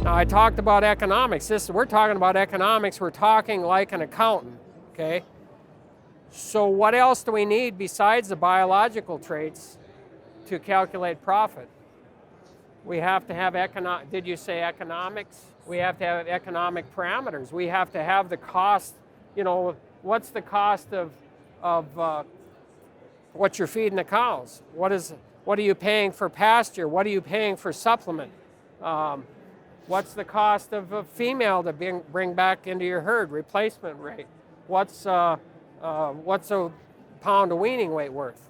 Now, I talked about economics. We're talking about economics. We're talking like an accountant, okay? So what else do we need besides the biological traits to calculate profit? We have to have did you say economics? We have to have economic parameters. We have to have the cost, what's the cost of what you're feeding the cows? What are you paying for pasture? What are you paying for supplement? What's the cost of a female to bring back into your herd? Replacement rate. What's a pound of weaning weight worth?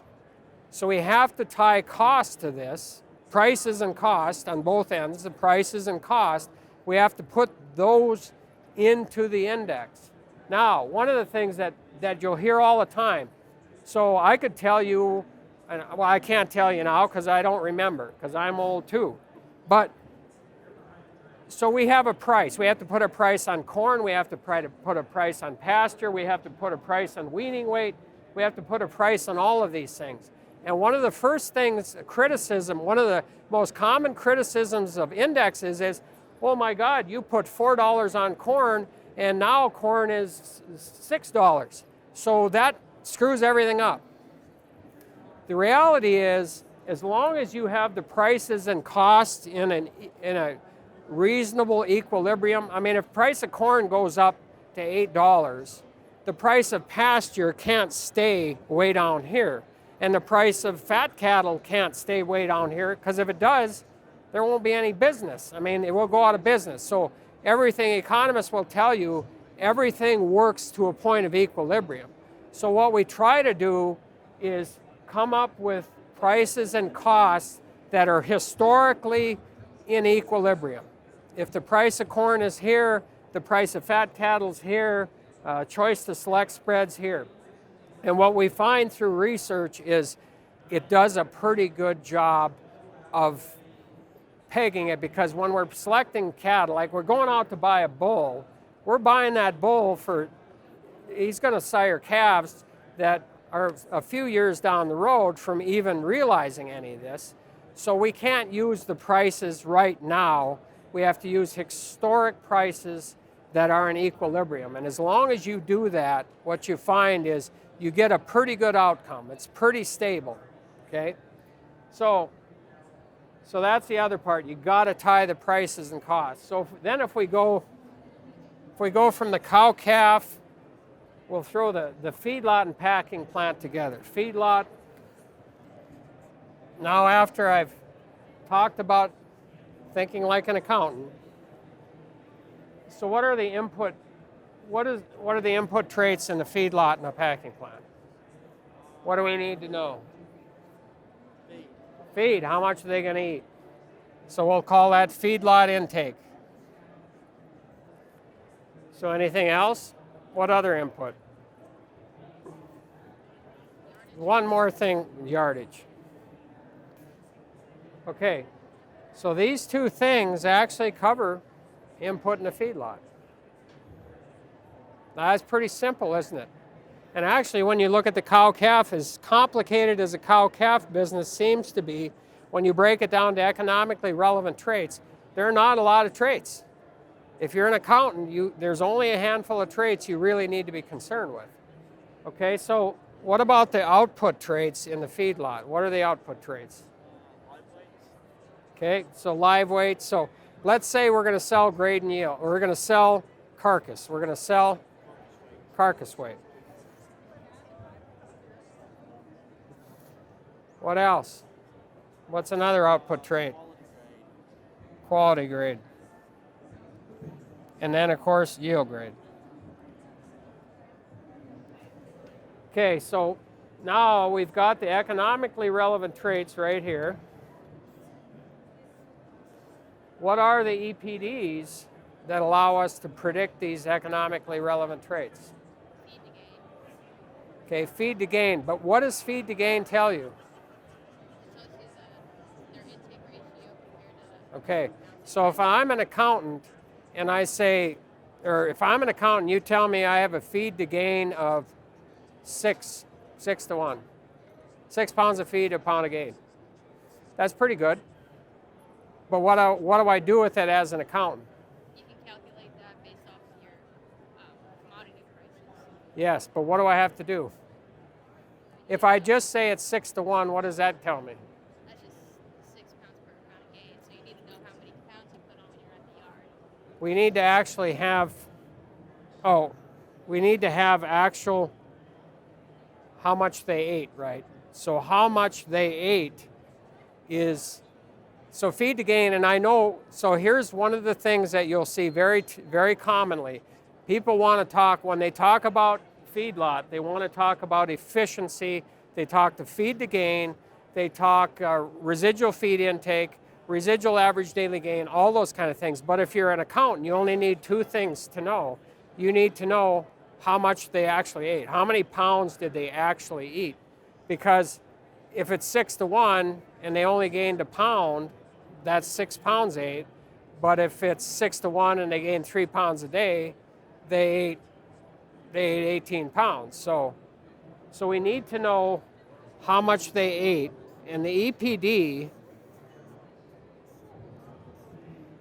So we have to tie cost to this, prices and cost on both ends, the prices and cost. We have to put those into the index. Now, one of the things that you'll hear all the time, so I could tell you, well, I can't tell you now because I don't remember, because I'm old too. But, so we have a price. We have to put a price on corn. We have to put a price on pasture. We have to put a price on weaning weight. We have to put a price on all of these things. And one of the first things, one of the most common criticisms of indexes is, oh my God, you put $4 on corn and now corn is $6. So that screws everything up. The reality is, as long as you have the prices and costs in a reasonable equilibrium, I mean, if price of corn goes up to $8, the price of pasture can't stay way down here. And the price of fat cattle can't stay way down here, because if it does, there won't be any business. I mean, it will go out of business. So everything, economists will tell you, everything works to a point of equilibrium. So what we try to do is come up with prices and costs that are historically in equilibrium. If the price of corn is here, the price of fat cattle is here, choice to select spreads here. And what we find through research is it does a pretty good job of pegging it, because when we're selecting cattle, like we're going out to buy a bull, we're buying that bull he's going to sire calves that are a few years down the road from even realizing any of this. So we can't use the prices right now. We have to use historic prices that are in equilibrium. And as long as you do that, what you find is you get a pretty good outcome. It's pretty stable, okay? So that's the other part. You got to tie the prices and costs. So then if we go from the cow-calf, we'll throw the feedlot and packing plant together. Feedlot, now after I've talked about thinking like an accountant, so what are the input traits in the feedlot and the packing plant? What do we need to know? Feed, how much are they going to eat? So we'll call that feedlot intake. So anything else? What other input? One more thing, yardage. Okay, so these two things actually cover input in the feedlot. Now, that's pretty simple, isn't it? And actually, when you look at the cow-calf, as complicated as a cow-calf business seems to be, when you break it down to economically relevant traits, there are not a lot of traits. If you're an accountant, there's only a handful of traits you really need to be concerned with. Okay, so what about the output traits in the feedlot? What are the output traits? Live weights. Okay, so live weight. So let's say we're going to sell grade and yield. We're going to sell carcass. We're going to sell carcass weight. What else? What's another output trait? Quality grade. And then, of course, yield grade. Okay, so now we've got the economically relevant traits right here. What are the EPDs that allow us to predict these economically relevant traits? Feed to gain. Okay, feed to gain. But what does feed to gain tell you? It tells you their intake ratio compared to Okay, so if I'm an accountant and I say, or if I'm an accountant, you tell me I have a feed to gain of 6 to 1. 6 pounds of feed, a pound of gain. That's pretty good. But what do I do with it as an accountant? You can calculate that based off of your commodity prices. Yes, but what do I have to do? If I just say it's 6-to-1, what does that tell me? That's just 6 pounds per pound of gain. So you need to know how many pounds you put on when you're at the yard. We need to actually have, we need to have actual how much they ate, right? So how much they ate is, so feed to gain, and I know, so here's one of the things that you'll see very commonly. People want to talk, when they talk about feedlot, they want to talk about efficiency, they talk to feed to gain, they talk residual feed intake, residual average daily gain, all those kind of things. But if you're an accountant, you only need two things to know. You need to know how much they actually ate. How many pounds did they actually eat? Because if it's 6-to-1 and they only gained a pound, that's 6 pounds they ate. But if it's 6-to-1 and they gained 3 pounds a day, they ate 18 pounds. So we need to know how much they ate. And the EPD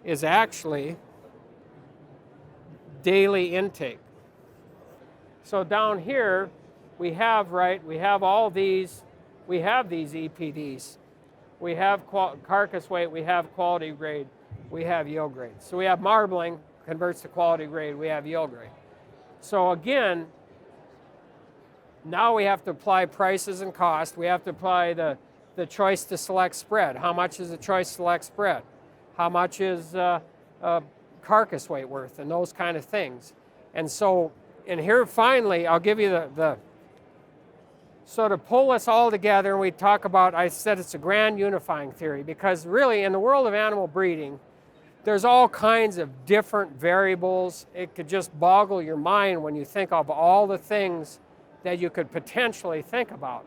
is actually daily intake. So down here, we have all these, we have these EPDs. We have carcass weight, we have quality grade, we have yield grade. So we have marbling, converts to quality grade, we have yield grade. So again, now we have to apply prices and cost. We have to apply the choice to select spread. How much is the choice select spread? How much is carcass weight worth, and those kind of things. And so, and here finally, I'll give you so to pull this all together, and we talk about, I said it's a grand unifying theory, because really in the world of animal breeding, there's all kinds of different variables. It could just boggle your mind when you think of all the things that you could potentially think about.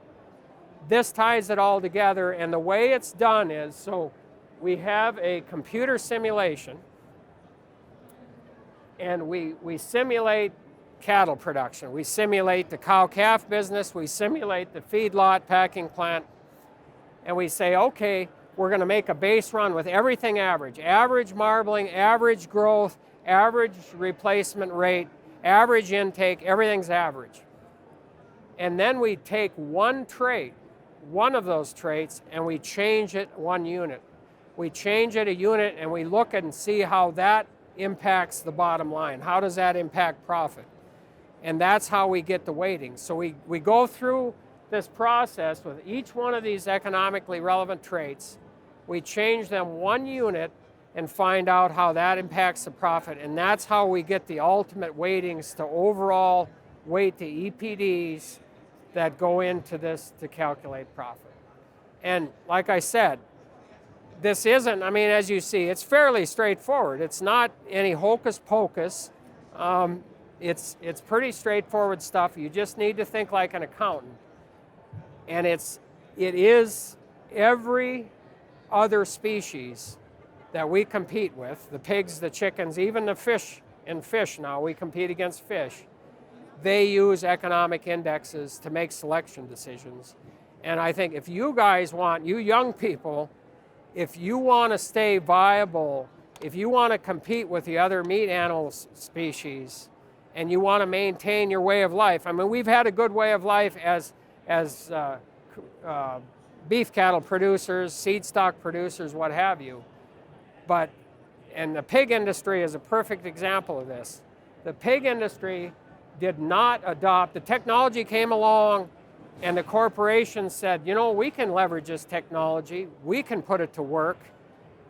This ties it all together, and the way it's done is, so we have a computer simulation, and we simulate cattle production. We simulate the cow-calf business, we simulate the feedlot packing plant, and we say, okay, we're going to make a base run with everything average. Average marbling, average growth, average replacement rate, average intake, everything's average. And then we take one trait, one of those traits, and we change it 1 unit. We change it a unit, and we look and see how that impacts the bottom line. How does that impact profit? And that's how we get the weighting. So we go through this process with each one of these economically relevant traits. We change them 1 unit and find out how that impacts the profit. And that's how we get the ultimate weightings to overall weight the EPDs that go into this to calculate profit. And like I said, this isn't, I mean, as you see, it's fairly straightforward. It's not any hocus pocus. It's pretty straightforward stuff. You just need to think like an accountant. And it is every other species that we compete with, the pigs, the chickens, even the fish. In fish now, we compete against fish. They use economic indexes to make selection decisions. And I think if you guys want, you young people, if you want to stay viable, if you want to compete with the other meat animal species, and you want to maintain your way of life, I mean, we've had a good way of life as beef cattle producers, seed stock producers, what have you. But, and the pig industry is a perfect example of this. The pig industry did not adopt, the technology came along and the corporations said, you know, we can leverage this technology, we can put it to work.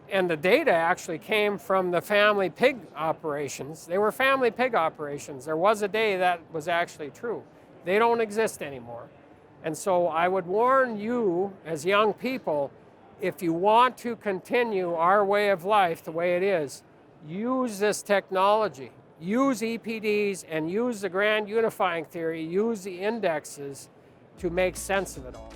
And the data actually came from the family pig operations. They were family pig operations. There was a day that was actually true. They don't exist anymore. And so I would warn you as young people, if you want to continue our way of life the way it is, use this technology. Use EPDs and use the grand unifying theory, use the indexes to make sense of it all.